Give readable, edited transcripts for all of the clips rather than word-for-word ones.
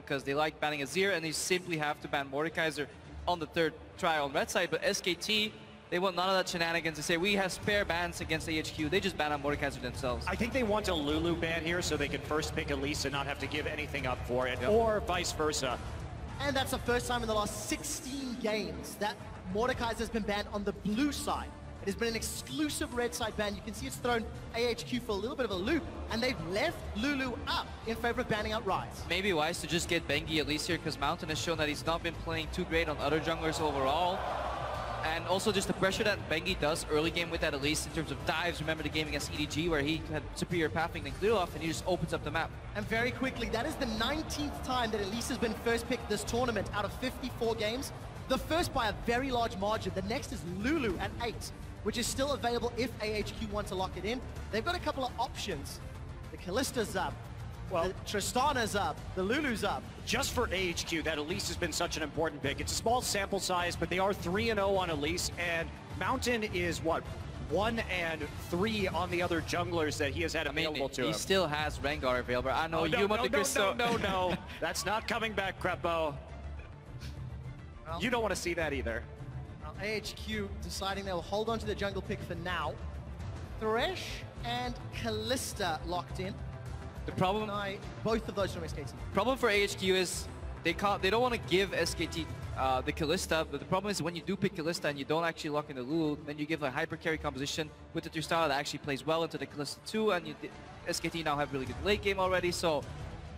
because they like banning Azir and they simply have to ban Mordekaiser on the third try on red side. But SKT, they want none of that shenanigans. They say we have spare bans against AHQ. They just ban on Mordekaiser themselves. I think they want a Lulu ban here so they can first pick Elise and not have to give anything up for it, or vice versa. And that's the first time in the last 16 games that Mordekaiser has been banned on the blue side. It has been an exclusive red side ban. You can see it's thrown AHQ for a little bit of a loop, and they've left Lulu up in favor of banning out Rise. Maybe wise to just get Bengi at least here, because Mountain has shown that he's not been playing too great on other junglers overall. And also just the pressure that Bengi does early game with that Elise in terms of dives. Remember the game against EDG where he had superior pathing than Clearoff, and he just opens up the map. And very quickly, that is the 19th time that Elise has been first picked this tournament out of 54 games. The first by a very large margin. The next is Lulu at 8, which is still available if AHQ want to lock it in. They've got a couple of options. The Kallista's up, the Tristana's up, the Lulu's up. Just for AHQ, that Elise has been such an important pick. It's a small sample size, but they are 3-0 on Elise, and Mountain is, what, 1-3 on the other junglers that he has had available to him. He still has Rengar available. I know no. That's not coming back, Crepo. Well, you don't want to see that either. Well, AHQ deciding they'll hold on to the jungle pick for now. Thresh and Kallista locked in. The problem, both of those from SKT. Problem for AHQ is they don't want to give SKT the Kallista, but the problem is when you do pick Kallista and you don't actually lock in the Lulu, then you give a hyper carry composition with the Tristana that actually plays well into the Kallista too, and SKT now have really good late game already, so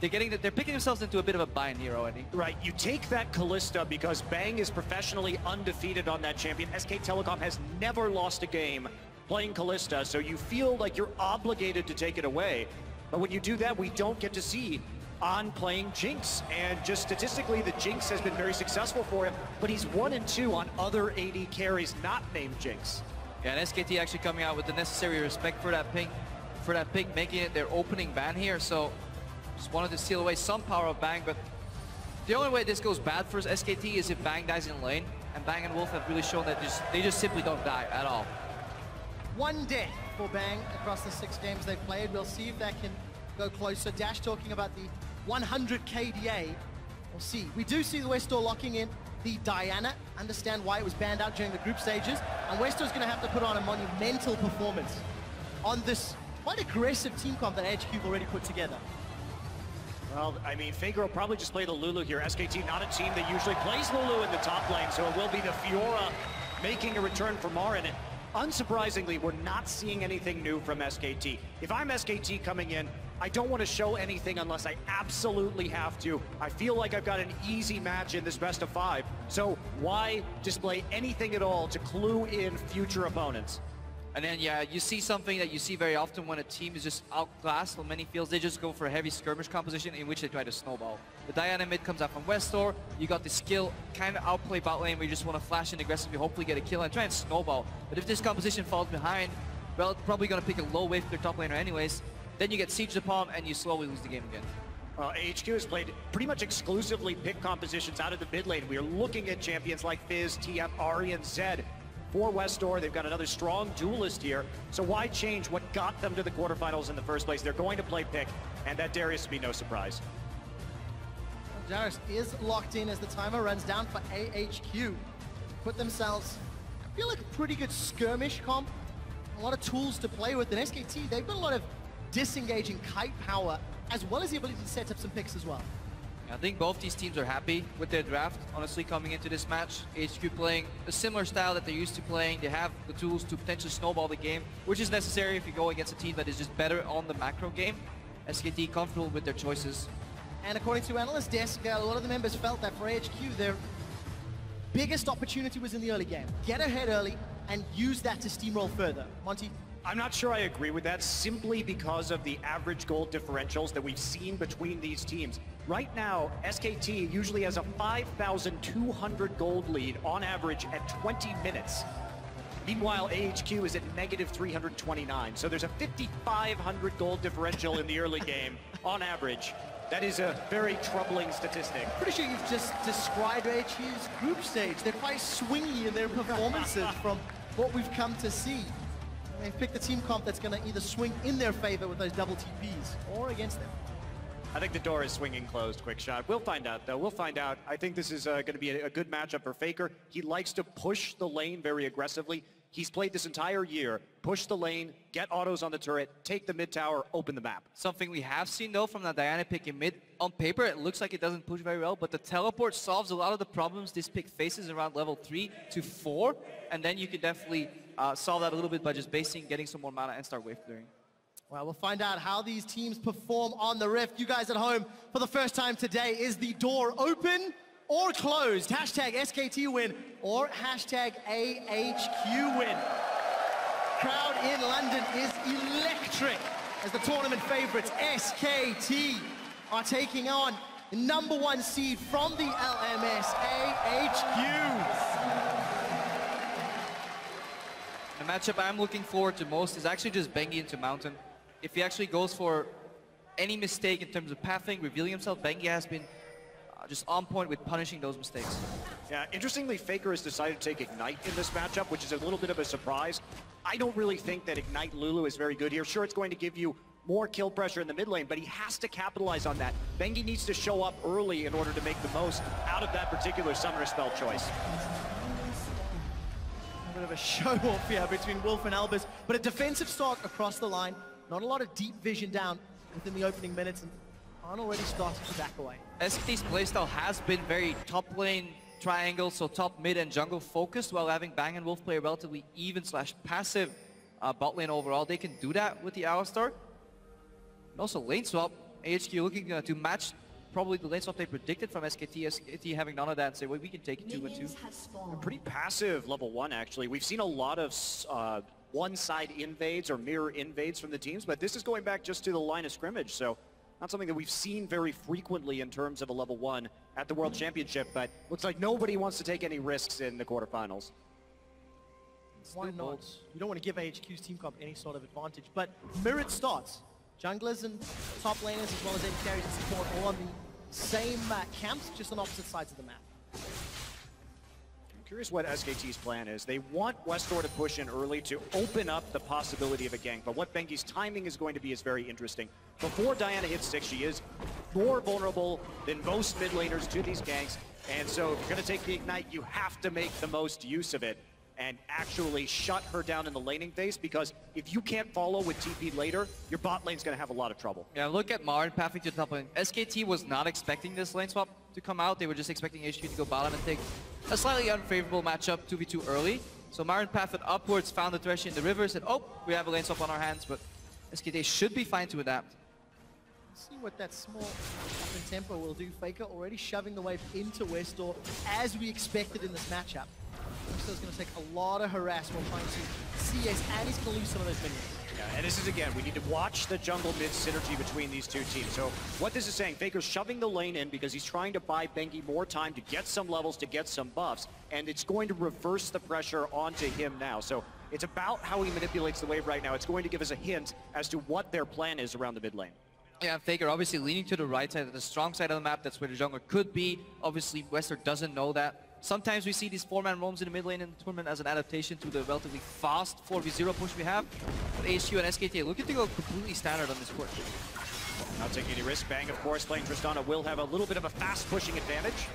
they're picking themselves into a bit of a bind here already. Right, you take that Kallista because Bang is professionally undefeated on that champion. SK Telecom has never lost a game playing Kallista, so you feel like you're obligated to take it away. But when you do that, we don't get to see On playing Jinx. And just statistically, the Jinx has been very successful for him, but he's 1-2 on other AD carries not named Jinx. Yeah, and SKT actually coming out with the necessary respect for that pick, making it their opening ban here. So just wanted to steal away some power of Bang, but the only way this goes bad for SKT is if Bang dies in lane, and Bang and Wolf have really shown that they just simply don't die at all. One death for Bang across the 6 games they've played. We'll see if that can go closer. Dash talking about the 100 KDA. We'll see. We do see the Westall locking in the Diana. Understand why it was banned out during the group stages. And Westall's going to have to put on a monumental performance on this quite aggressive team comp that AHQ have already put together. Well, I mean, Faker will probably just play the Lulu here. SKT not a team that usually plays Lulu in the top lane, so it will be the Fiora making a return for Marin. Unsurprisingly, we're not seeing anything new from SKT. If I'm SKT coming in, I don't want to show anything unless I absolutely have to. I feel like I've got an easy match in this best of 5. So why display anything at all to clue in future opponents? And then, yeah, you see something that you see very often when a team is just outclassed on many fields. They just go for a heavy skirmish composition in which they try to snowball. The Diana mid comes out from Westor. You got the skill, kind of outplay bot lane where you just want to flash in aggressively, hopefully get a kill and try and snowball. But if this composition falls behind, well, it's probably going to pick a low wave for their top laner anyways. Then you get sieged upon and you slowly lose the game again. AHQ has played pretty much exclusively pick compositions out of the mid lane. We are looking at champions like Fizz, TM, Ahri, and Zed. For Westor, they've got another strong duelist here, so why change what got them to the quarterfinals in the first place? They're going to play pick, and that Darius will be no surprise. Darius is locked in as the timer runs down for AHQ. Put themselves, I feel like a pretty good skirmish comp. A lot of tools to play with. In SKT, they've got a lot of disengaging kite power, as well as the ability to set up some picks as well. I think both these teams are happy with their draft, honestly, coming into this match. AHQ playing a similar style that they're used to playing. They have the tools to potentially snowball the game, which is necessary if you go against a team that is just better on the macro game. SKT comfortable with their choices. And according to Analyst Desk, a lot of the members felt that for AHQ, their biggest opportunity was in the early game. Get ahead early and use that to steamroll further. Monty? I'm not sure I agree with that, simply because of the average gold differentials that we've seen between these teams. Right now, SKT usually has a 5,200 gold lead on average at 20 minutes. Meanwhile, AHQ is at negative 329. So there's a 5,500 gold differential in the early game on average. That is a very troubling statistic. Pretty sure you've just described AHQ's group stage. They're quite swingy in their performances from what we've come to see. They've picked a team comp that's going to either swing in their favor with those double TPs or against them. I think the door is swinging closed, quick shot. We'll find out, though. We'll find out. I think this is going to be a good matchup for Faker. He likes to push the lane very aggressively. He's played this entire year, push the lane, get autos on the turret, take the mid tower, open the map. Something we have seen, though, from that Diana pick in mid. On paper, it looks like it doesn't push very well, but the teleport solves a lot of the problems this pick faces around level 3 to 4, and then you can definitely solve that a little bit by just basing, getting some more mana, and start wave clearing. Well, we'll find out how these teams perform on the Rift. You guys at home, for the first time today, is the door open or closed? Hashtag SKT win or hashtag AHQ win. Crowd in London is electric as the tournament favorites, SKT, are taking on the #1 seed from the LMS, AHQ. The matchup I'm looking forward to most is actually just Bengi into Mountain. If he actually goes for any mistake in terms of pathing, revealing himself, Bengi has been just on point with punishing those mistakes. Yeah, interestingly, Faker has decided to take Ignite in this matchup, which is a little bit of a surprise. I don't really think that Ignite Lulu is very good here. Sure, it's going to give you more kill pressure in the mid lane, but he has to capitalize on that. Bengi needs to show up early in order to make the most out of that particular summoner spell choice. A bit of a show-off here between Wolf and Albus, but a defensive stock across the line. Not a lot of deep vision down within the opening minutes, and Arn already started to back away. SKT's playstyle has been very top lane triangle, so top, mid, and jungle focused, while having Bang and Wolf play a relatively even / passive bot lane overall. They can do that with the Alistar. And also lane swap, AHQ looking to match probably the lane swap they predicted from SKT. SKT having none of that and say, well, we can take it 2-2. A pretty passive level 1, actually. We've seen a lot of one-side invades or mirror invades from the teams, but this is going back just to the line of scrimmage, so not something that we've seen very frequently in terms of a level 1 at the World Championship, but looks like nobody wants to take any risks in the quarterfinals. Why not? You don't want to give AHQ's team comp any sort of advantage, but mirrored starts. Junglers and top laners as well as AD carries and support all on the same camps, just on opposite sides of the map. Curious what SKT's plan is. They want Westor to push in early to open up the possibility of a gank, but what Bengi's timing is going to be is very interesting. Before Diana hits 6, she is more vulnerable than most mid laners to these ganks, and so if you're going to take the Ignite, you have to make the most use of it and actually shut her down in the laning phase, because if you can't follow with TP later, your bot lane's going to have a lot of trouble. Yeah, look at Marin pathing to the top lane. SKT was not expecting this lane swap to come out. They were just expecting HQ to go bottom and take a slightly unfavorable matchup, 2v2 early. So Marin pathed upwards, found the Thresh in the river, said, oh, we have a lane swap on our hands, but SKT should be fine to adapt. Let's see what that small up in tempo will do. Faker already shoving the wave into Westor, as we expected in this matchup. Westor's going to take a lot of harass while trying to CS, and he's going to lose some of those minions. Yeah, and this is, again, we need to watch the jungle mid synergy between these two teams. So what this is saying, Faker's shoving the lane in because he's trying to buy Bengi more time to get some levels, to get some buffs, and it's going to reverse the pressure onto him now. So it's about how he manipulates the wave right now. It's going to give us a hint as to what their plan is around the mid lane. Yeah, Faker obviously leaning to the right side, the strong side of the map. That's where the jungler could be. Obviously, Westor doesn't know that. Sometimes we see these 4-man roams in the mid lane in the tournament as an adaptation to the relatively fast 4v0 push we have. But AHQ and SKT looking to go completely standard on this court. Not taking any risk. Bang, of course, playing Tristana will have a little bit of a fast pushing advantage.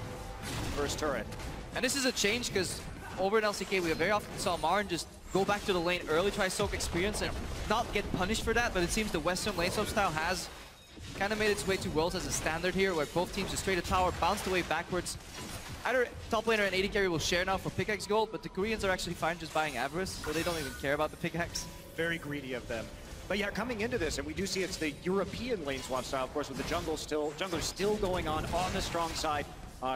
First turret. And this is a change because over in LCK we very often saw Marin just go back to the lane early, try to soak experience and not get punished for that. But it seems the Western lane swap style has kind of made its way to Worlds as a standard here, where both teams just straight a tower, bounce the wave backwards. Either top laner and AD carry will share now for pickaxe gold, but the Koreans are actually fine just buying Avarice, so they don't even care about the pickaxe. Very greedy of them. But yeah, coming into this, and we do see it's the European lane swap style, of course, with the junglers still going on the strong side,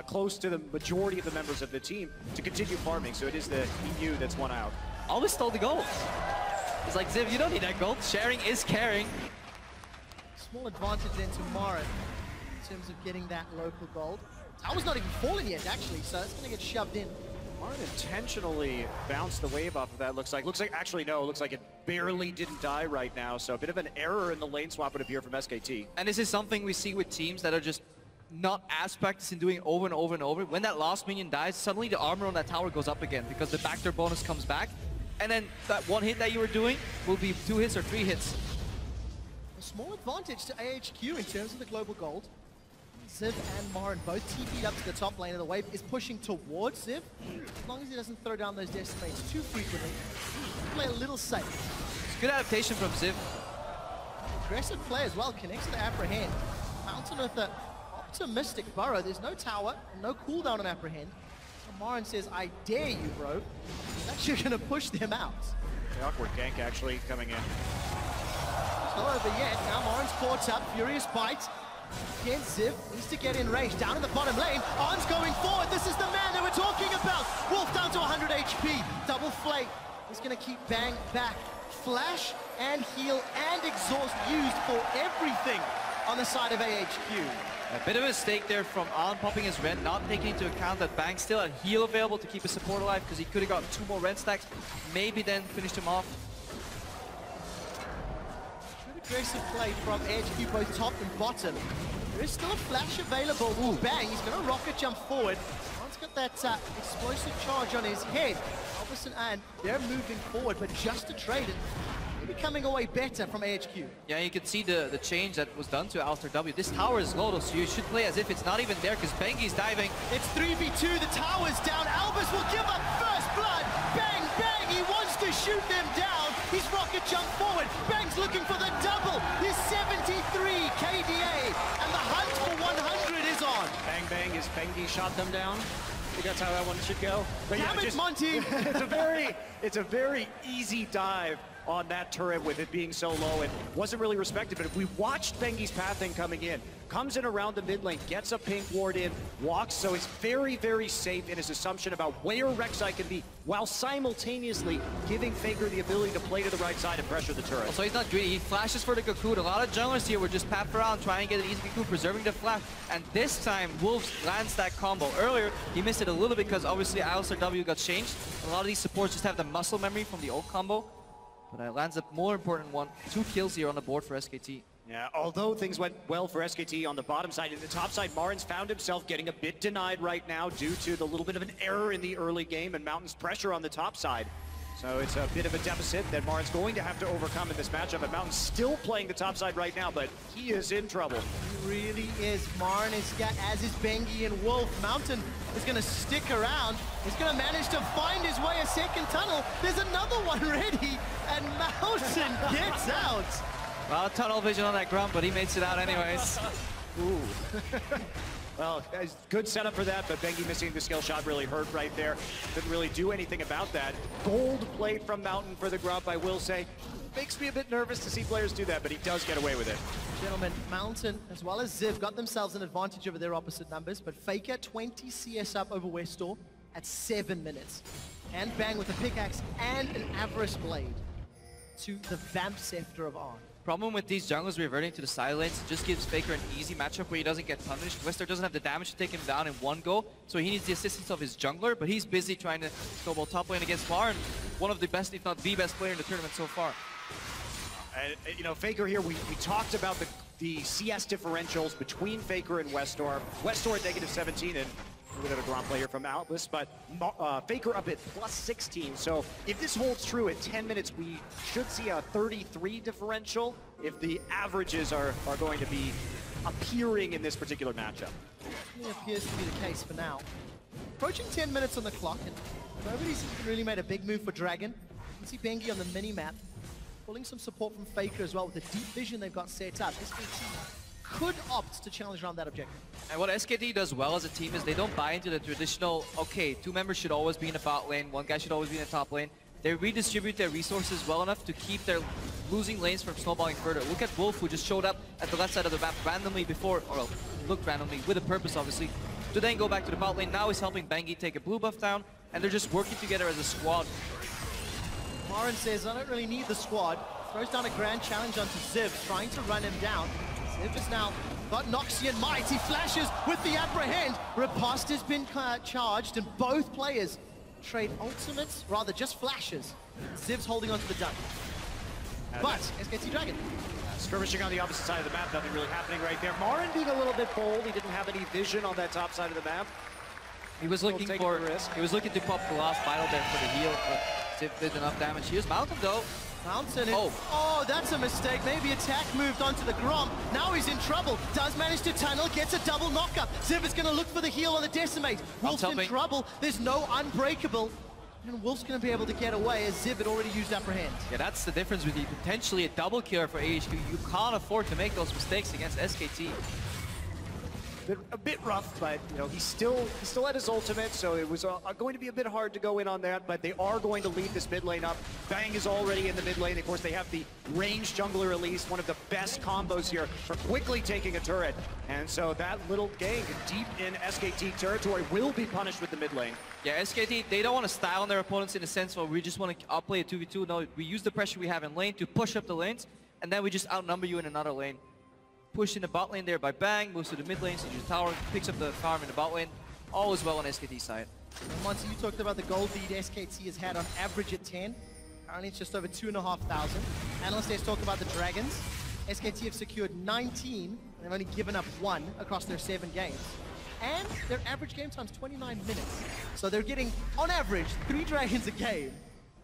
close to the majority of the members of the team to continue farming. So it is the EU that's won out. Always stole the gold. It's like, Ziv, you don't need that gold. Sharing is caring. Small advantage then to Marin in terms of getting that local gold. Tower's not even fallen yet, actually, so it's going to get shoved in. Marin intentionally bounced the wave off of that, looks like. Actually, no, looks like it barely didn't die right now, so a bit of an error in the lane swap would appear from SKT. And this is something we see with teams that are just not as practiced in doing over and over and over. When that last minion dies, suddenly the armor on that tower goes up again because the backdoor bonus comes back. And then that one hit that you were doing will be 2 hits or 3 hits. A small advantage to AHQ in terms of the global gold. Ziv and Marin both TP'd up to the top lane, and the wave is pushing towards Ziv. As long as he doesn't throw down those decimates too frequently, play a little safe. It's good adaptation from Ziv. Aggressive play as well, connects to the apprehend. Mountain with an optimistic burrow. There's no tower, no cooldown on apprehend. So Marin says, I dare you, bro. He's actually gonna push them out. The awkward gank actually coming in. It's not over yet. Now Marin's caught up, furious bite. Again, Ziv needs to get in range. Down in the bottom lane, Arn's going forward. This is the man that we're talking about. Wolf down to 100 HP. Double flake. He's gonna keep Bang back. Flash and heal and exhaust used for everything on the side of AHQ. A bit of a mistake there from Arn popping his Ren, not taking into account that Bang still had heal available to keep his support alive, because he could have gotten 2 more Ren stacks, maybe then finished him off. Good aggressive play from AHQ, both top and bottom. There is still a flash available. Ooh, Bang, he's going to rocket jump forward. Arn's got that explosive charge on his head. Albison and they're moving forward, but just a trade. Maybe coming away better from AHQ. Yeah, you can see the change that was done to Alistair W. This tower is low, so you should play as if it's not even there, because Bengi's diving. It's 3v2, the tower's down. Albus will give up first blood. Bang, bang, he wants to shoot them down. He's rocket jump forward. Bang's looking for the double. His 73 KDA, and the hunt for 100 is on. Bang bang, is Bengi shot them down? I think that's how that one should go. But Damn it, Monty! it's a very easy dive on that turret with it being so low and wasn't really respected. But if we watched Bengi's pathing coming in, comes in around the mid lane, gets a pink ward in, walks, so he's very, very safe in his assumption about where Rek'Sai can be, while simultaneously giving Faker the ability to play to the right side and pressure the turret. So he's not greedy, he flashes for the cocoon. A lot of junglers here were just papped around trying to get an easy cocoon, preserving the flash. And this time, Wolves lands that combo. Earlier, he missed it a little bit because obviously Alistair W got changed. A lot of these supports just have the muscle memory from the old combo. But it lands a more important one. 2 kills here on the board for SKT. Yeah, although things went well for SKT on the bottom side, in the top side, Marin's found himself getting a bit denied right now due to the little bit of an error in the early game and Mountain's pressure on the top side. So it's a bit of a deficit that Marin's going to have to overcome in this matchup. And Mountain's still playing the top side right now, but he is in trouble. He really is. Marin is, as is Bengi and Wolf. Mountain is going to stick around. He's going to manage to find his way a second tunnel. There's another one ready, and Mountain gets out. Well, tunnel vision on that grunt, but he makes it out anyways. Ooh. Well, good setup for that, but Bengi missing the skill shot really hurt right there. Didn't really do anything about that. Bold play from Mountain for the grump, I will say. Makes me a bit nervous to see players do that, but he does get away with it. Gentlemen, Mountain as well as Ziv got themselves an advantage over their opposite numbers, but Faker 20 CS up over Westor at 7 minutes. And Bang with a pickaxe and an Avarice Blade to the Vamp Scepter of Arn. Problem with these junglers reverting to the side lanes, it just gives Faker an easy matchup where he doesn't get punished. Wester doesn't have the damage to take him down in one go, so he needs the assistance of his jungler, but he's busy trying to snowball top lane against Marin, one of the best, if not the best player in the tournament so far. You know, Faker here, we talked about the CS differentials between Faker and Westor. Westor at -17 and a bit of a ground player from Albus, but Faker up at +16. So if this holds true at 10 minutes, we should see a 33 differential if the averages are going to be appearing in this particular matchup. It appears to be the case for now. Approaching 10 minutes on the clock, and nobody's really made a big move for Dragon. You can see Bengi on the mini-map, pulling some support from Faker as well with the deep vision they've got set up. SKT could opt to challenge around that objective. And what SKT does well as a team is they don't buy into the traditional, okay, 2 members should always be in the bot lane, 1 guy should always be in the top lane. They redistribute their resources well enough to keep their losing lanes from snowballing further. Look at Wolf, who just showed up at the left side of the map randomly before, or well, looked randomly, with a purpose obviously, to then go back to the bot lane. Now he's helping Bengi take a blue buff down, and they're just working together as a squad. Marin says, I don't really need the squad. Throws down a grand challenge onto Ziv, trying to run him down. Ziv is now got Noxian Might. He flashes with the apprehend. Riposte has been charged, and both players trade ultimates, rather just flashes. Ziv's holding onto the duck. But SKT Dragon. Skirmishing on the opposite side of the map, nothing really happening right there. Marin being a little bit bold. He didn't have any vision on that top side of the map. He was looking for risk. He was looking to pop the last vital there for the heal, but Ziv did enough damage. Here's Mountain though. Mountain. Oh, that's a mistake. Maybe attack moved onto the Grom. Now he's in trouble. Does manage to tunnel, gets a double knockup. Ziv is going to look for the heal on the Decimate. Wolf's in trouble. There's no unbreakable. And Wolf's going to be able to get away as Ziv had already used Apprehend. Yeah, that's the difference with potentially a double killer for AHQ. You can't afford to make those mistakes against SKT. A bit rough, but you know he still had his ultimate, so it was going to be a bit hard to go in on that. But they are going to lead this mid lane up. Bang is already in the mid lane. Of course, they have the ranged jungler release, one of the best combos here for quickly taking a turret. And so that little gang deep in SKT territory will be punished with the mid lane. Yeah, SKT, they don't want to style on their opponents in the sense where we just want to outplay a 2v2. No, we use the pressure we have in lane to push up the lanes, and then we just outnumber you in another lane. Pushed in the bot lane there by Bang, moves to the mid lane, so the tower picks up the farm in the bot lane. All is well on SKT side. And once you talked about the gold lead SKT has had on average at 10. Currently it's just over 2,500. Analysts talk about the Dragons. SKT have secured 19, and they've only given up 1 across their 7 games. And their average game time's 29 minutes. So they're getting, on average, 3 Dragons a game,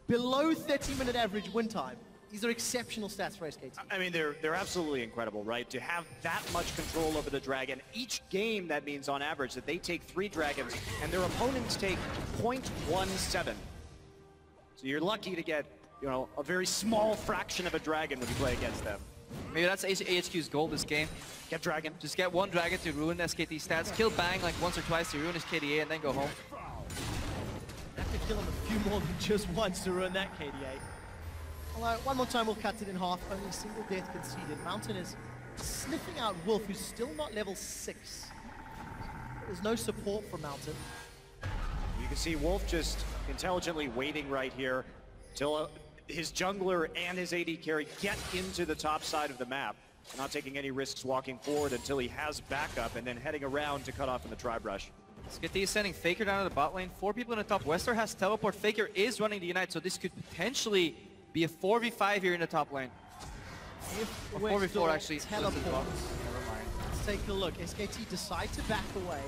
below 30-minute average win time. These are exceptional stats for SKT. I mean, they're absolutely incredible, right? To have that much control over the Dragon. Each game, that means on average that they take 3 Dragons and their opponents take 0.17. So you're lucky to get, you know, a very small fraction of a Dragon when you play against them. Maybe that's AHQ's goal this game. Get Dragon. Just get 1 Dragon to ruin SKT stats. Kill Bang like once or twice to ruin his KDA and then go home. Have to kill him a few more than just once to ruin that KDA. Although, one more time we'll cut it in half. Only a single death conceded. Mountain is sniffing out Wolf, who's still not level 6. There's no support for Mountain. You can see Wolf just intelligently waiting right here till his jungler and his AD carry get into the top side of the map. Not taking any risks walking forward until he has backup and then heading around to cut off in the tri-brush. SKT is sending Faker down to the bot lane. 4 people in the top. Wester has teleport. Faker is running the Unite, so this could potentially be a 4v5 here in the top lane. If 4v4 actually. Teleports. Never mind. Let's take a look. SKT decide to back away.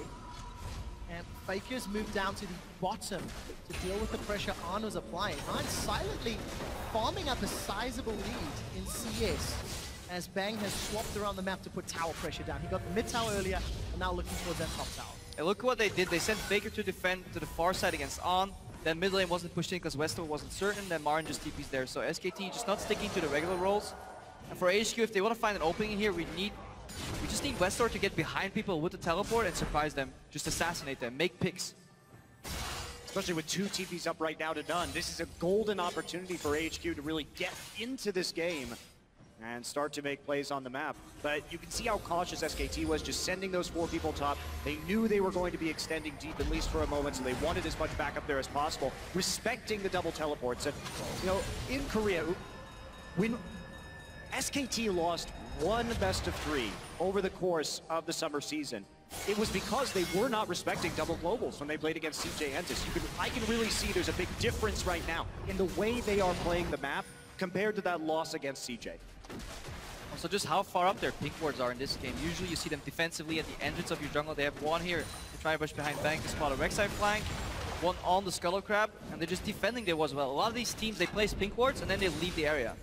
And Faker's moved down to the bottom to deal with the pressure Arn was applying. Arn silently farming up a sizable lead in CS as Bang has swapped around the map to put tower pressure down. He got the mid tower earlier and now looking towards that top tower. And look what they did. They sent Faker to defend to the far side against Arn. Then mid lane wasn't pushed in because Wester wasn't certain. Then Marin just TP's there. So SKT just not sticking to the regular roles. And for AHQ, if they want to find an opening in here, we just need Wester to get behind people with the teleport and surprise them. Just assassinate them, make picks. Especially with 2 TPs up right now to none. This is a golden opportunity for AHQ to really get into this game and start to make plays on the map. But you can see how cautious SKT was, just sending those 4 people top. They knew they were going to be extending deep, at least for a moment, so they wanted as much backup there as possible, respecting the double teleports. And, you know, in Korea, when SKT lost 1 best-of-3 over the course of the summer season, it was because they were not respecting double globals when they played against CJ Entis. I can really see there's a big difference right now in the way they are playing the map compared to that loss against CJ. Also, just how far up their pink wards are in this game. Usually you see them defensively at the entrance of your jungle. They have 1 here to try to push behind Bang to spot a Rek'Sai flank, 1 on the Scuttle Crab, and they're just defending there as well. A lot of these teams, they place pink wards and then they leave the area.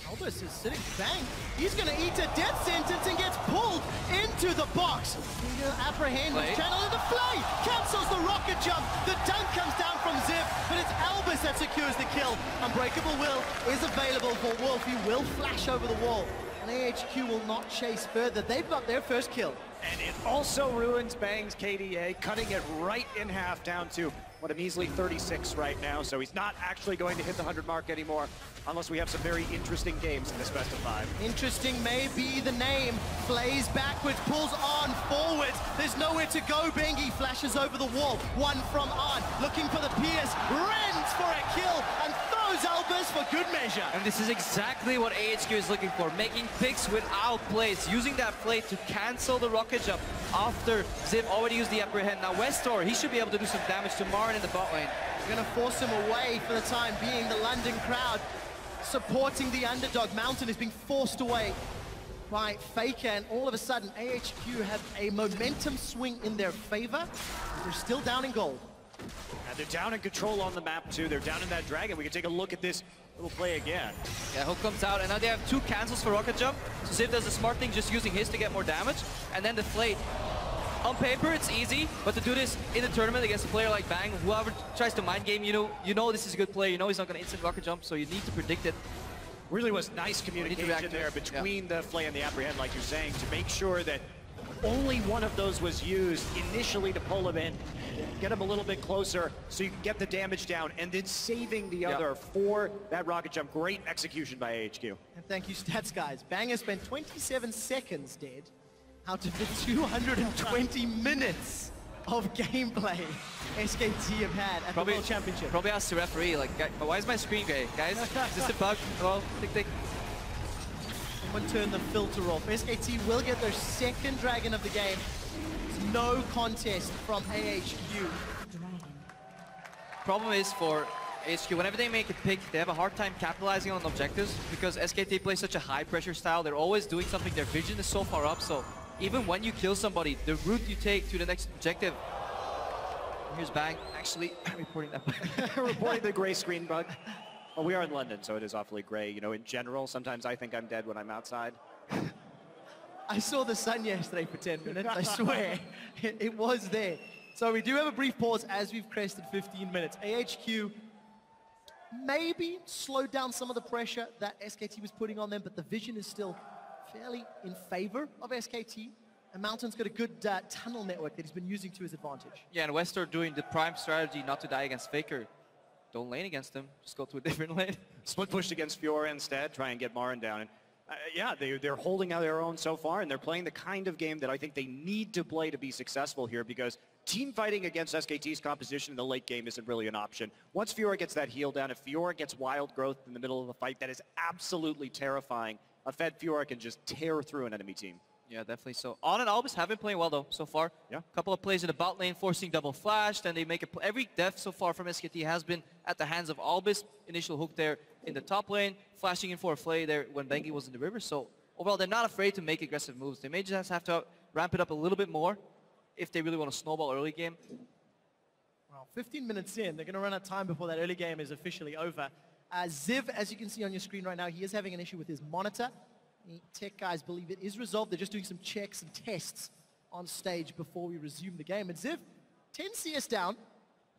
Albus is sitting Bang. He's going to eat a death sentence and gets pulled into the box. He's going to apprehend his channel in the flay. Cancels the rocket jump. The dunk comes down from Zip, but it's Albus that secures the kill. Unbreakable Will is available for Wolf. He will flash over the wall. And AHQ will not chase further. They've got their first kill. And it also ruins Bang's KDA, cutting it right in half down to what, a measly 36 right now. So he's not actually going to hit the 100 mark anymore, unless we have some very interesting games in this best of 5. Interesting may be the name. Flays backwards, pulls on forwards. There's nowhere to go. Bengi flashes over the wall. 1 from On, looking for the Pierce. Rends for a kill and throws Albus for good measure. And this is exactly what AHQ is looking for. Making picks without plays. Using that play to cancel the rocket jump after Zip already used the apprehend. Now Westor, he should be able to do some damage to Marin in the bot lane. We're going to force him away for the time being. The London crowd supporting the underdog. Mountain is being forced away by Faker, and all of a sudden AHQ have a momentum swing in their favor. They're still down in gold. And they're down in control on the map too. They're down in that dragon. We can take a look at this Little play again. Yeah, hook comes out, and now they have 2 cancels for rocket jump. So Ziv does the smart thing, just using his to get more damage, and then deflate. On paper, it's easy, but to do this in a tournament against a player like Bang, whoever tries to mind game, you know this is a good player, you know he's not going to instant rocket jump, so you need to predict it. Really was nice communication there between the Flay and the Apprehend, like you're saying, to make sure that only one of those was used initially to pull him in, get him a little bit closer so you can get the damage down, and then saving the other for that rocket jump. Great execution by AHQ. And thank you, stats guys. Bang has spent 27 seconds dead out of the 220 minutes of gameplay SKT have had at the World Championship. Probably ask the referee, like, why is my screen gray? Guys, is this a bug? Well, tick. Someone turn the filter off. SKT will get their second dragon of the game. It's no contest from AHQ. Problem is for AHQ, whenever they make a pick, they have a hard time capitalizing on objectives because SKT plays such a high pressure style. They're always doing something. Their vision is so far up, so even when you kill somebody, the route you take to the next objective. Here's Bang, actually reporting that bug. Reporting the gray screen bug. Well, we are in London, so it is awfully gray. You know, in general, sometimes I think I'm dead when I'm outside. I saw the sun yesterday for 10 minutes, I swear. It was there. So we do have a brief pause as we've crested 15 minutes. AHQ maybe slowed down some of the pressure that SKT was putting on them, but the vision is still fairly in favor of SKT. And Mountain's got a good tunnel network that he's been using to his advantage. Yeah, and Wester doing the prime strategy not to die against Faker. Don't lane against him, just go to a different lane. Split pushed against Fiora instead, try and get Marin down. And yeah, they're holding out their own so far, and they're playing the kind of game that I think they need to play to be successful here, because team fighting against SKT's composition in the late game isn't really an option. Once Fiora gets that heal down, if Fiora gets wild growth in the middle of a fight, that is absolutely terrifying. A fed Fiora can just tear through an enemy team. Yeah, definitely so. On and Albus have been playing well, though, so far. Yeah. A couple of plays in the bot lane, forcing double flash. Then they make every death so far from SKT has been at the hands of Albus. Initial hook there in the top lane, flashing in for a Flay there when Bengi was in the river. So overall, they're not afraid to make aggressive moves. They may just have to ramp it up a little bit more if they really want to snowball early game. Well, 15 minutes in, they're going to run out of time before that early game is officially over. Ziv, as you can see on your screen right now, he is having an issue with his monitor. The tech guys believe it is resolved. They're just doing some checks and tests on stage before we resume the game. And Ziv, 10 CS down.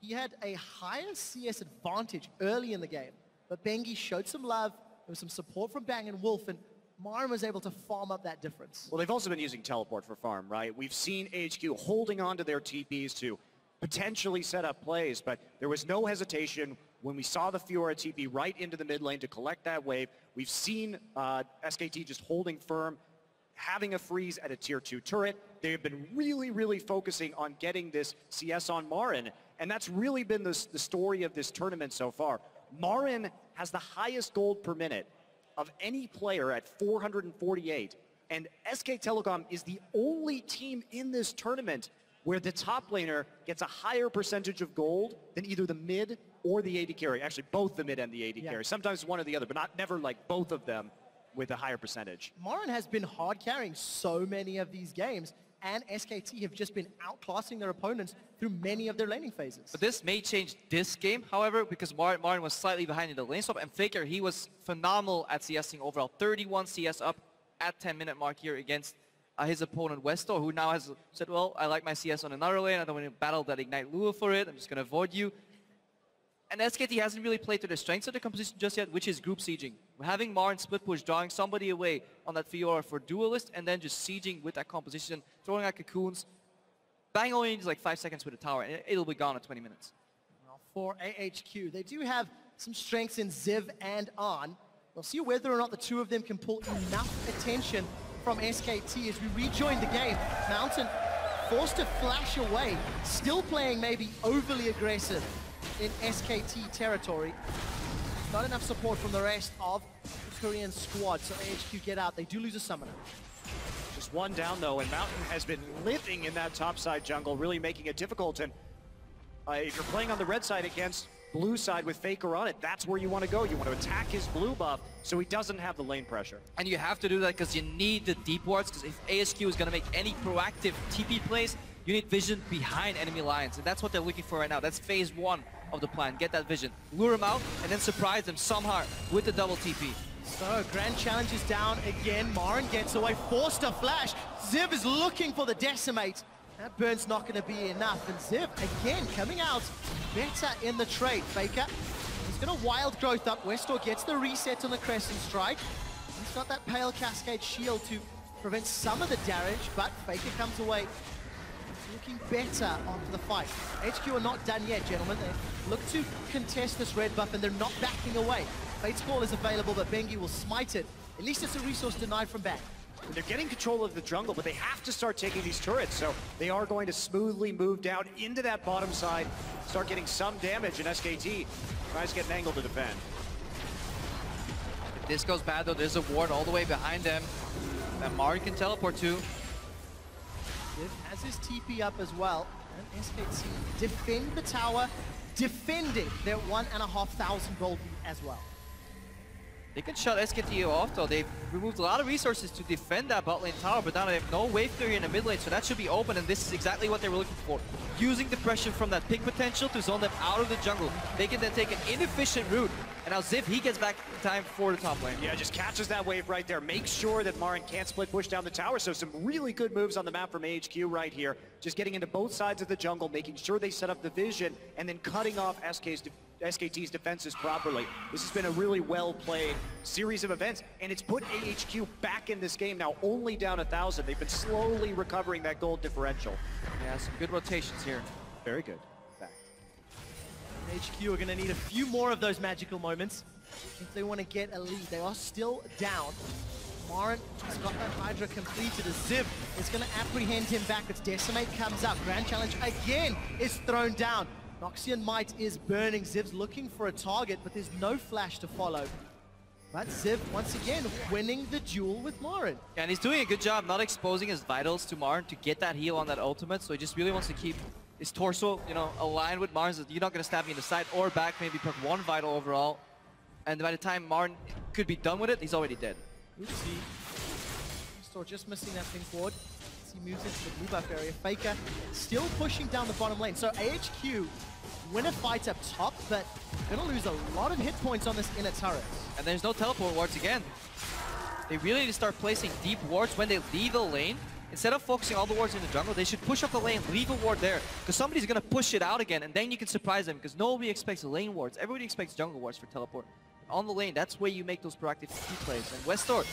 He had a higher CS advantage early in the game, but Bengi showed some love. There was some support from Bang and Wolf, and Marin was able to farm up that difference. Well, they've also been using teleport for farm, right? We've seen AHQ holding on to their TPs to potentially set up plays, but there was no hesitation when we saw the Fiora TP right into the mid lane to collect that wave. We've seen SKT just holding firm, having a freeze at a tier 2 turret. They have been really focusing on getting this CS on Marin, and that's really been the story of this tournament so far. Marin has the highest gold per minute of any player at 448, and SK Telecom is the only team in this tournament where the top laner gets a higher percentage of gold than either the mid or the AD carry. Actually, both the mid and the AD carry. Sometimes one or the other, but never like both of them with a higher percentage. Marin has been hard carrying so many of these games, and SKT have just been outclassing their opponents through many of their laning phases. But this may change this game, however, because Marin was slightly behind in the lane swap, and Faker, he was phenomenal at CSing overall. 31 CS up at 10-minute mark here against his opponent Westor, who now has said, well, I like my CS on another lane, I don't want to battle that Ignite Lua for it, I'm just going to avoid you. And SKT hasn't really played to the strengths of the composition just yet, which is group sieging. Having Marin split push, drawing somebody away on that Fiora for duelist, and then just sieging with that composition, throwing out cocoons. Bang only needs like 5 seconds with a tower, and it'll be gone in 20 minutes. Well, for AHQ, they do have some strengths in Ziv and Arn. We'll see whether or not the two of them can pull enough attention from SKT as we rejoin the game. Mountain forced to flash away, still playing maybe overly aggressive in SKT territory. Not enough support from the rest of the Korean squad, so AHQ get out. They do lose a summoner. Just one down though, and Mountain has been living in that topside jungle, really making it difficult. And if you're playing on the red side against blue side with Faker on it, that's where you want to go. You want to attack his blue buff so he doesn't have the lane pressure. And you have to do that because you need the deep wards, because if AHQ is going to make any proactive TP plays, you need vision behind enemy lines, and that's what they're looking for right now. That's phase 1 of the plan. Get that vision, lure him out, and then surprise them somehow with the double TP. So, Grand Challenge is down again. Maren gets away, forced a flash. Ziv is looking for the decimate. That burn's not going to be enough. And Ziv, again, coming out better in the trade. Faker, he's going to wild growth up. Westor gets the reset on the Crescent Strike. He's got that Pale Cascade shield to prevent some of the damage, but Faker comes away looking better after the fight. HQ are not done yet, gentlemen. They look to contest this red buff, and they're not backing away. Fate's Call is available, but Bengi will smite it. At least it's a resource denied from back. They're getting control of the jungle, but they have to start taking these turrets, so they are going to smoothly move down into that bottom side, start getting some damage, and SKT tries to get an angle to defend. If this goes bad, though, there's a ward all the way behind them that Mari can teleport to. Ziv has his TP up as well, and SKT defend the tower, defending their 1,500 gold lead as well. They can shut SKT off, though. They've removed a lot of resources to defend that bot lane tower, but now they have no wave clear in the mid lane, so that should be open, and this is exactly what they were looking for. Using the pressure from that pick potential to zone them out of the jungle. They can then take an inefficient route, and now Ziv, he gets back in time for the top lane. Yeah, just catches that wave right there. Makes sure that Maren can't split push down the tower, so some really good moves on the map from AHQ right here. Just getting into both sides of the jungle, making sure they set up the vision, and then cutting off SKT's defenses properly. This has been a really well-played series of events, and it's put AHQ back in this game now, only down 1,000. They've been slowly recovering that gold differential. Yeah, some good rotations here. Very good. HQ are going to need a few more of those magical moments if they want to get a lead. They are still down. Maren has got that Hydra completed as Ziv is going to apprehend him back. Its Decimate comes up. Grand Challenge again is thrown down. Noxian Might is burning. Ziv's looking for a target, but there's no flash to follow. But Ziv, once again, winning the duel with Maren. Yeah, and he's doing a good job not exposing his vitals to Maren to get that heal on that ultimate, so he just really wants to keep his torso, you know, aligned with Maren's. You're not going to stab me in the side or back, maybe perk one vital overall. And by the time Maren could be done with it, he's already dead. Oopsie. Westor just missing that pink ward. As he moves into the blue buff area. Faker still pushing down the bottom lane. So AHQ win a fight up top, but gonna lose a lot of hit points on this inner turret. And there's no teleport wards again. They really need to start placing deep wards when they leave the lane. Instead of focusing all the wards in the jungle, they should push up the lane, leave a ward there. Because somebody's going to push it out again, and then you can surprise them. Because nobody expects lane wards. Everybody expects jungle wards for teleport. On the lane, that's where you make those proactive key plays. And Westor,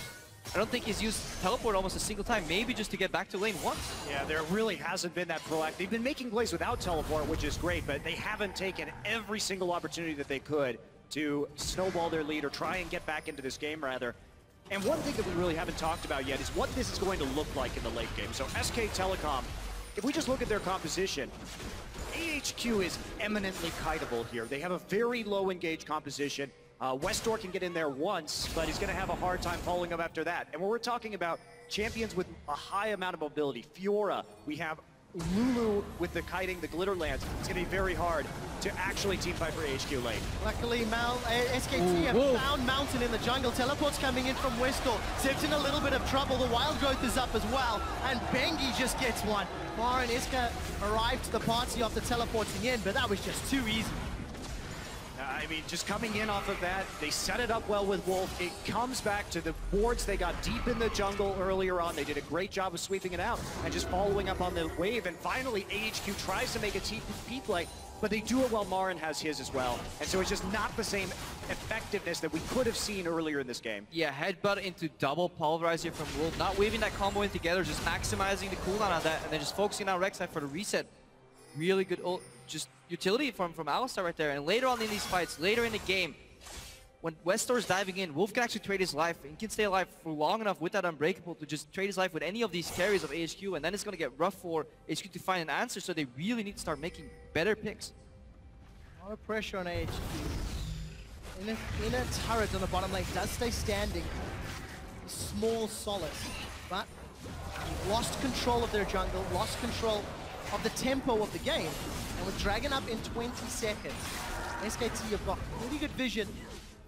I don't think he's used teleport almost a single time. Maybe just to get back to lane once. Yeah, there really hasn't been that proactive. They've been making plays without teleport, which is great, but they haven't taken every single opportunity that they could to snowball their lead or try and get back into this game, rather. And one thing that we really haven't talked about yet is what this is going to look like in the late game. So SK Telecom, if we just look at their composition, AHQ is eminently kiteable here. They have a very low engaged composition. Westor can get in there once, but he's going to have a hard time following up after that. And when we're talking about champions with a high amount of mobility, Fiora, we have Lulu with the kiting, the glitter lands. It's going to be very hard to actually teamfight for AHQ lane. Luckily, SKT have found Mountain in the jungle. Teleport's coming in from Westor. Ziv's in a little bit of trouble. The wild growth is up as well. And Bengi just gets one. Maren Iska arrived to the party after teleporting in, but that was just too easy. I mean, just coming in off of that, they set it up well with Wolf. It comes back to the wards they got deep in the jungle earlier on. They did a great job of sweeping it out and just following up on the wave. And finally, AHQ tries to make a TP play, but they do it while Maren has his as well. And so it's just not the same effectiveness that we could have seen earlier in this game. Yeah, headbutt into double pulverize here from Wolf. Not weaving that combo in together, just maximizing the cooldown on that, and then just focusing on Rek'Sai for the reset. Really good just utility from Alistar right there. And later on in these fights, later in the game, when Westor's diving in, Wolf can actually trade his life. He can stay alive for long enough with that Unbreakable to just trade his life with any of these carries of AHQ, and then it's going to get rough for AHQ to find an answer, so they really need to start making better picks. A lot of pressure on AHQ. In a turret on the bottom lane does stay standing. A small solace, but lost control of their jungle, lost control of the tempo of the game. And with Dragon up in 20 seconds, SKT have got really good vision,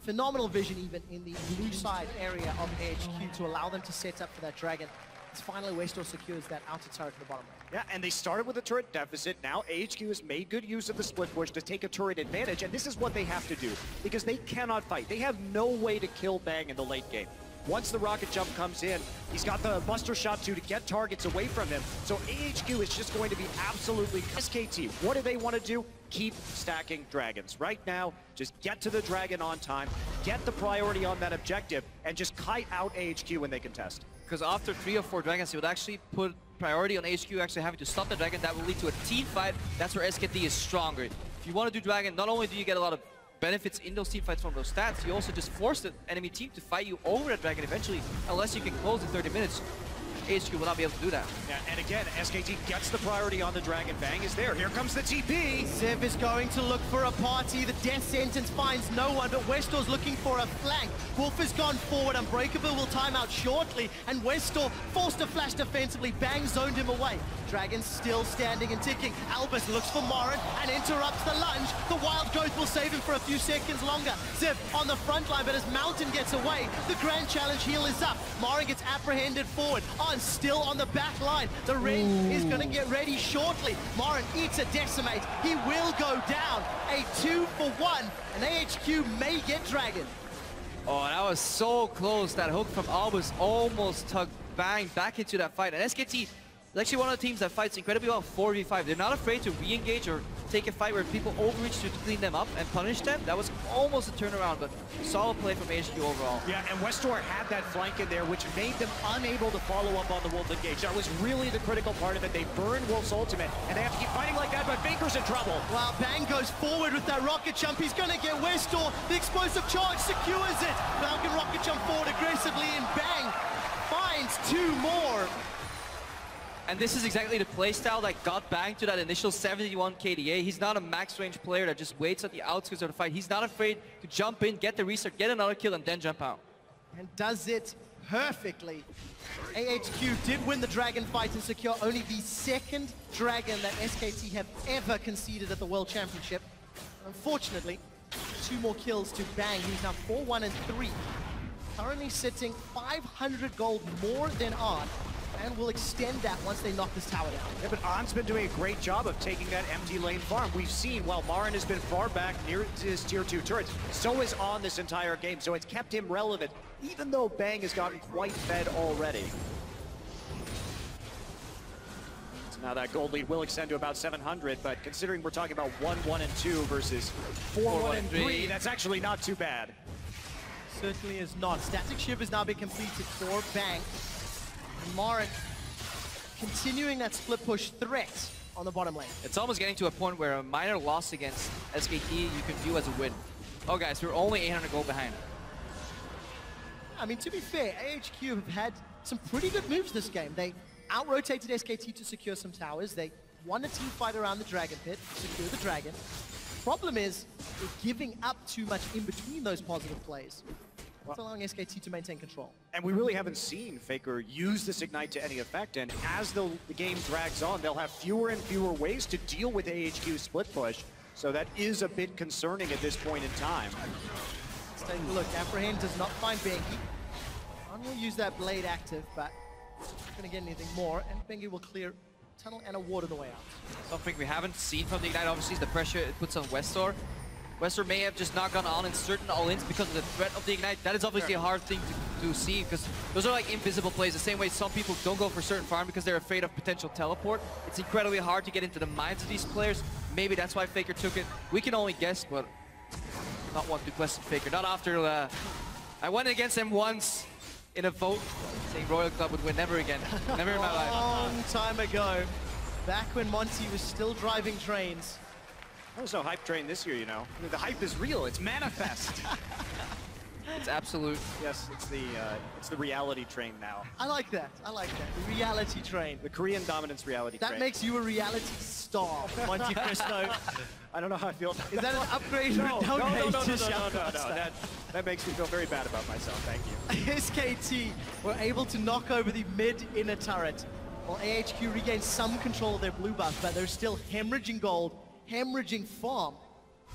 phenomenal vision even in the blue side area of AHQ to allow them to set up for that Dragon. It's finally Westor secures that outer turret in the bottom lane. Yeah, and they started with a turret deficit. Now AHQ has made good use of the split push to take a turret advantage, and this is what they have to do, because they cannot fight. They have no way to kill Bang in the late game. Once the rocket jump comes in, he's got the buster shot too to get targets away from him. So AHQ is just going to be absolutely SKT. What do they want to do? Keep stacking dragons. Right now, just get to the dragon on time, get the priority on that objective, and just kite out AHQ when they contest. Because after 3 or 4 dragons, he would actually put priority on AHQ actually having to stop the dragon. That will lead to a team fight. That's where SKT is stronger. If you want to do dragon, not only do you get a lot of benefits in those team fights from those stats, you also just force the enemy team to fight you over that dragon eventually, unless you can close in 30 minutes. AHQ will not be able to do that. Yeah, and again, SKT gets the priority on the dragon. Bang is there. Here comes the TP. SIEU is going to look for a party. The death sentence finds no one, but Westor's looking for a flank. Wolf has gone forward. Unbreakable will time out shortly, and Westor forced to flash defensively. Bang zoned him away. Dragon's still standing and ticking. Albus looks for Morin and interrupts the lunge. The Wild Growth will save him for a few seconds longer. SIEU on the front line, but as Mountain gets away, the Grand Challenge heal is up. Morin gets apprehended forward. On still on the back line. The ring is going to get ready shortly. Morin eats a decimate. He will go down. A 2-for-1, and AHQ may get Dragon. Oh, that was so close. That hook from Albus almost tugged Bang back into that fight. And SKT is actually one of the teams that fights incredibly well 4v5. They're not afraid to re-engage or take a fight where people overreach to clean them up and punish them. That was almost a turnaround, but solid play from AHQ overall. Yeah, and Westor had that flank in there, which made them unable to follow up on the Wolf engage. That was really the critical part of it. They burned Wolf's ultimate, and they have to keep fighting like that, but Faker's in trouble. Well, Bang goes forward with that rocket jump. He's going to get Westor. The explosive charge secures it. Falcon rocket jump forward aggressively, and Bang finds 2 more. And this is exactly the playstyle that got Bang to that initial 71 KDA. He's not a max range player that just waits at the outskirts of the fight. He's not afraid to jump in, get the restart, get another kill, and then jump out. And does it perfectly. AHQ did win the dragon fight and secure only the 2nd dragon that SKT have ever conceded at the World Championship. Unfortunately, 2 more kills to Bang. He's now 4-1 and 3. Currently sitting 500 gold more than Art, and will extend that once they knock this tower down. Yeah, but On's been doing a great job of taking that empty lane farm. We've seen, while Morin has been far back near his tier 2 turrets, so is On this entire game, so it's kept him relevant, even though Bang has gotten quite fed already. So now that gold lead will extend to about 700, but considering we're talking about 1-1 and 2 versus 4-1 and 3, that's actually not too bad. Certainly is not. Static ship has now been completed for Bang. Morin continuing that split push threat on the bottom lane. It's almost getting to a point where a minor loss against SKT you can view as a win. Oh guys, we're only 800 gold behind. I mean, to be fair, AHQ have had some pretty good moves this game. They out-rotated SKT to secure some towers. They won a team fight around the dragon pit, secure the dragon. Problem is, they're giving up too much in between those positive plays. It's allowing SKT to maintain control. And we really haven't seen Faker use this Ignite to any effect, and as the game drags on, they'll have fewer and fewer ways to deal with AHQ's split push, so that is a bit concerning at this point in time. Let's take a look. Apprehend does not find Bengi. On will use that blade active, but not going to get anything more, and Bengi will clear tunnel and a ward on the way out. Something we haven't seen from the Ignite, obviously, is the pressure it puts on Westor. Westor may have just not gone on in certain all-ins because of the threat of the Ignite. That is obviously a hard thing to see, because those are like invisible plays. The same way some people don't go for certain farm because they're afraid of potential teleport. It's incredibly hard to get into the minds of these players. Maybe that's why Faker took it. We can only guess, but not want to question Faker. Not after I went against him once in a vote saying Royal Club would win. Never again. Never in my life. A long time ago, back when Monty was still driving trains. There's no hype train this year, you know. I mean, the hype is real. It's manifest. It's absolute. Yes, it's the reality train now. I like that. I like that. The reality train. The Korean dominance reality train. That makes you a reality star, Monty Cristo. I don't know how I feel. Is that an upgrade? No. That That makes me feel very bad about myself. Thank you. SKT were able to knock over the mid-inner turret, while AHQ regained some control of their blue buff, but they're still hemorrhaging gold, hemorrhaging farm,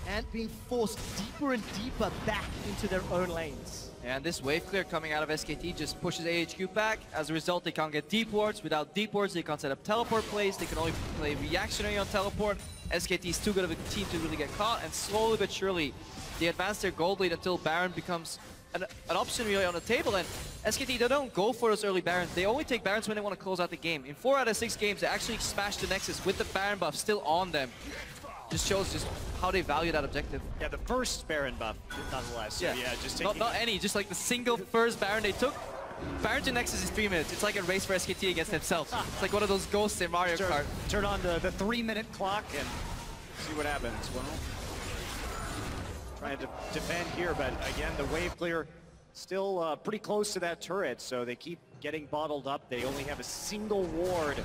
and being forced deeper and deeper back into their own lanes. And this wave clear coming out of SKT just pushes AHQ back. As a result, they can't get deep wards. Without deep wards, they can't set up teleport plays. They can only play reactionary on teleport. SKT is too good of a team to really get caught, and slowly but surely, they advance their gold lead until Baron becomes an option really on the table. And SKT, they don't go for those early Barons. They only take Barons when they want to close out the game. In 4 out of 6 games, they actually smash the Nexus with the Baron buff still on them. Just shows just how they value that objective. Yeah, the first Baron buff, nonetheless. Yeah, so yeah, just taking... not any, just like the single first Baron they took. Baron to Nexus is 3 minutes. It's like a race for SKT against themselves. It's like one of those ghosts in Mario Kart. Turn on the 3-minute clock and see what happens. Well, trying to defend here, but again, the wave clear still pretty close to that turret, so they keep getting bottled up. They only have a single ward in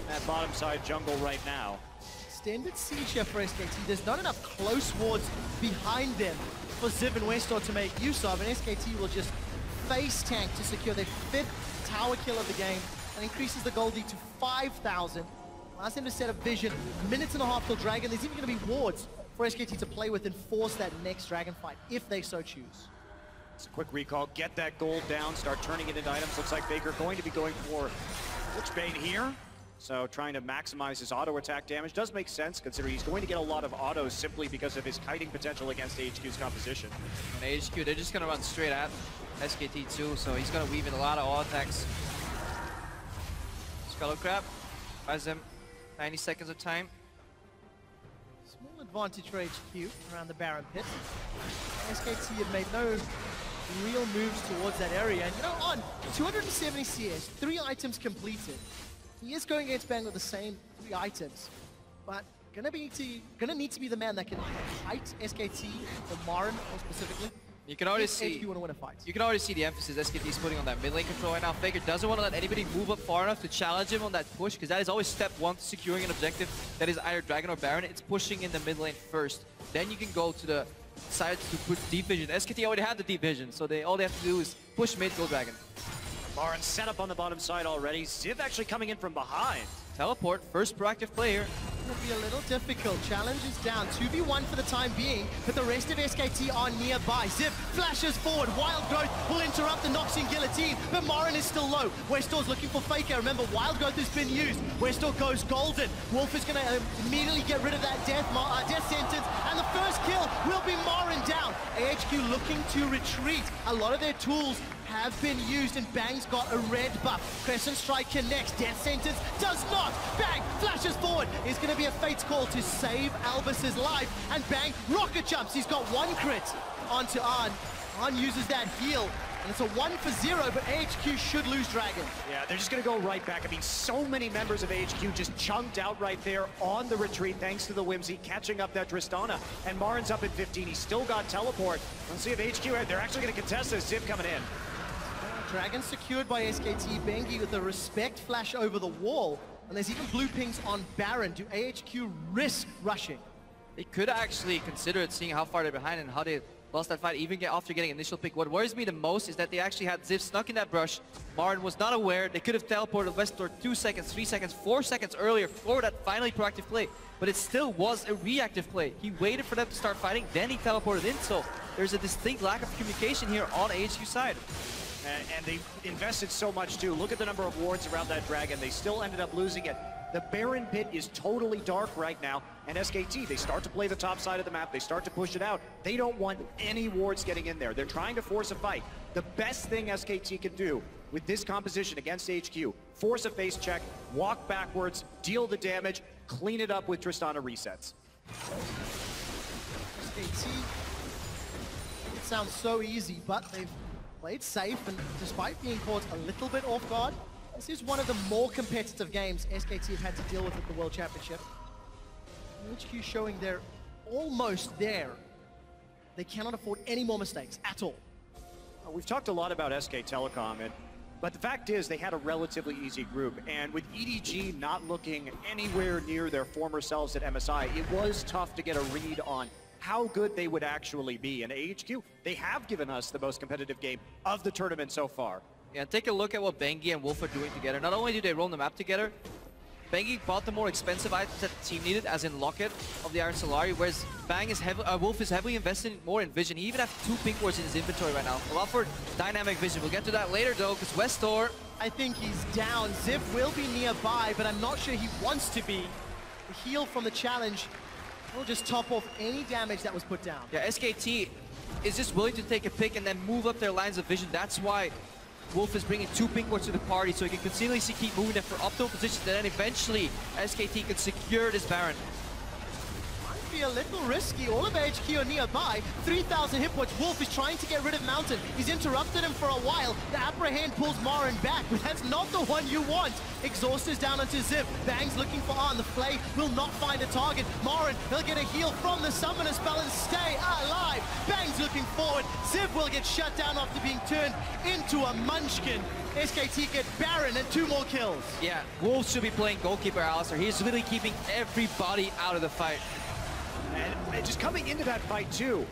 that bottom side jungle right now. Extended siege here for SKT. There's not enough close wards behind them for Ziv and Westor to make use of, and SKT will just face tank to secure their 5th tower kill of the game and increases the gold lead to 5,000. Allows them to set up vision, minutes and a half till Dragon. There's even going to be wards for SKT to play with and force that next Dragon fight if they so choose. It's a quick recall, get that gold down, start turning it into items. Looks like Faker going to be going for Witchbane here. So trying to maximize his auto attack damage does make sense, considering he's going to get a lot of autos simply because of his kiting potential against AHQ's composition. And AHQ, they're just going to run straight at SKT too, so he's going to weave in a lot of auto attacks. Skull Crab buys them 90 seconds of time. Small advantage for HQ around the Baron pit. SKT have made no real moves towards that area, and you know, on 270 CS, 3 items completed. He is going against Bang with the same 3 items, but gonna need to be the man that can fight SKT, or Marin more specifically. You can already see. HQ want to win a fight. You can already see the emphasis SKT is putting on that mid lane control right now. Faker doesn't want to let anybody move up far enough to challenge him on that push, because that is always step 1 to securing an objective that is either Dragon or Baron. It's pushing in the mid lane first. Then you can go to the side to put deep vision. SKT already had the deep vision, so all they have to do is push mid, go Dragon. Marin set up on the bottom side already. Ziv actually coming in from behind. Teleport, first proactive player. It'll be a little difficult. Challenge is down. 2v1 for the time being, but the rest of SKT are nearby. Ziv flashes forward. Wild Growth will interrupt the Noxian Guillotine, but Marin is still low. Westor's looking for Faker. Remember, Wild Growth has been used. Westor goes golden. Wolf is going to immediately get rid of that death sentence, and the first kill will be Marin down. AHQ looking to retreat. A lot of their tools have been used, and Bang's got a red buff. Crescent Strike connects, Death Sentence does not. Bang flashes forward. It's going to be a Fate's Call to save Albus's life, and Bang rocket jumps. He's got 1 crit onto Arn. Arn uses that heal, and it's a 1-for-0, but AHQ should lose Dragon. Yeah, they're just going to go right back. I mean, so many members of AHQ just chunked out right there on the retreat thanks to the Whimsy catching up that Tristana, and Marin's up at 15. He's still got teleport. Let's see if HQ, they're actually going to contest this. Ziv coming in. Dragon secured by SKT. Bengi with a respect flash over the wall. And there's even blue pings on Baron. Do AHQ risk rushing? They could actually consider it, seeing how far they're behind and how they lost that fight, even after getting initial pick. What worries me the most is that they actually had Ziv snuck in that brush. Marin was not aware. They could have teleported Westor 2 seconds, 3 seconds, 4 seconds earlier for that finally proactive play. But it still was a reactive play. He waited for them to start fighting, then he teleported in. So there's a distinct lack of communication here on AHQ's side. And they invested so much too. Look at the number of wards around that Dragon. They still ended up losing it. The Baron pit is totally dark right now, and SKT, they start to play the top side of the map. They start to push it out. They don't want any wards getting in there. They're trying to force a fight. The best thing SKT can do with this composition against HQ, force a face check, walk backwards, deal the damage, clean it up with Tristana resets. SKT, it sounds so easy, but they've played safe, and despite being caught a little bit off guard, this is one of the more competitive games SKT have had to deal with at the World Championship. HQ showing they're almost there. They cannot afford any more mistakes at all. We've talked a lot about SK Telecom, but the fact is they had a relatively easy group, and with EDG not looking anywhere near their former selves at MSI, it was tough to get a read on how good they would actually be. And AHQ, they have given us the most competitive game of the tournament so far. Yeah, take a look at what Bengi and Wolf are doing together. Not only do they roam the map together, Bengi bought the more expensive items that the team needed, as in Locket of the Iron Solari, whereas Wolf is heavily invested more in vision. He even has 2 pink wards in his inventory right now. A lot for dynamic vision. We'll get to that later though, because Westor... I think he's down. Ziv will be nearby, but I'm not sure he wants to be. The heal from the challenge will just top off any damage that was put down. Yeah, SKT is just willing to take a pick and then move up their lines of vision. That's why Wolf is bringing 2 pink wards to the party, so he can continuously keep moving them for optimal positions, and then eventually SKT can secure this Baron. Might be a little risky. All of AHQ are nearby. 3,000 hit points. Wolf is trying to get rid of Mountain. He's interrupted him for a while. The Apprehend pulls Marin back, but that's not the one you want. Exhaust is down onto Ziv. Bang's looking for Arn. The Flay will not find a target. Marin, he'll get a heal from the Summoner spell and stay alive. Bang's looking forward. Ziv will get shut down after being turned into a munchkin. SKT get Baron and 2 more kills. Yeah, Wolf should be playing goalkeeper Alistair. He's really keeping everybody out of the fight. And just coming into that fight too,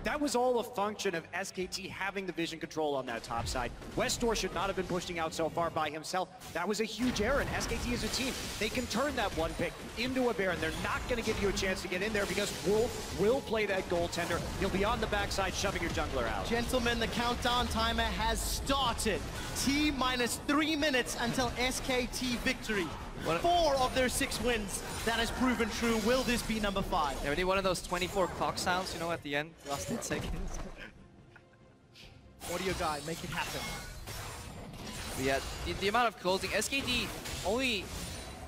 that was all a function of SKT having the vision control on that top side. Westor should not have been pushing out so far by himself. That was a huge error, and SKT as a team, they can turn that 1 pick into a Baron. They're not going to give you a chance to get in there because Wolf will play that goaltender. He'll be on the backside shoving your jungler out. Gentlemen, the countdown timer has started. T-minus 3 minutes until SKT victory. 4 of their 6 wins. That has proven true. Will this be number 5? Yeah, we need one of those 24 clock sounds, you know, at the end. Last 10 seconds. Audio guy, make it happen. But yeah, the amount of closing. SKT only...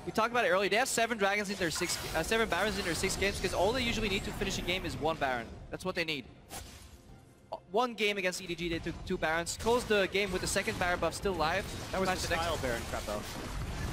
We talked about it earlier. They have 7 dragons in their 7 barons in their 6 games, because all they usually need to finish a game is 1 baron. That's what they need. 1 game against EDG, they took 2 barons. Closed the game with the 2nd baron buff still live. That was the style baron crap though.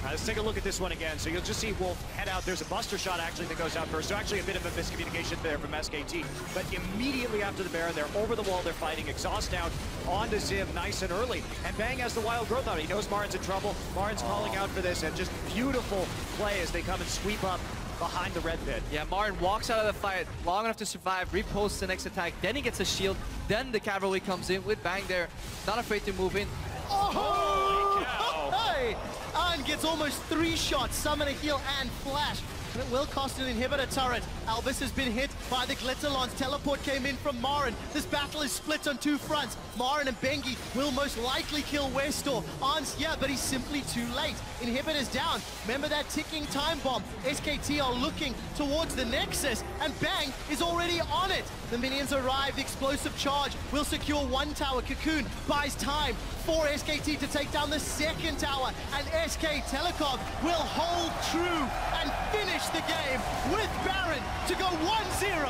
Let's take a look at this one again. So you'll just see Wolf head out. There's a buster shot actually that goes out first. So actually a bit of a miscommunication there from SKT. But immediately after the Baron, they're over the wall, they're fighting. Exhaust down onto Ziv nice and early. And Bang has the wild growth on it. He knows Marin's in trouble. Marin's calling out for this, and just beautiful play as they come and sweep up behind the red pit. Yeah, Marin walks out of the fight long enough to survive, reposts the next attack, then he gets a shield, then the cavalry comes in with Bang there, not afraid to move in. Oh! Hey! Arn gets almost 3 shots, summon a heal and flash. And it will cost an inhibitor turret. Albus has been hit by the Glitterlance. Teleport came in from Marin. This battle is split on 2 fronts. Marin and Bengi will most likely kill Westor. Arn's here, but he's simply too late. Inhibitor's down. Remember that ticking time bomb. SKT are looking towards the Nexus, and Bang is already on it. The minions arrive. The explosive charge will secure 1 tower. Cocoon buys time for SKT to take down the 2nd tower, and SK Telecom will hold true and finish the game with Baron to go 1-0.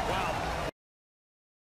Wow.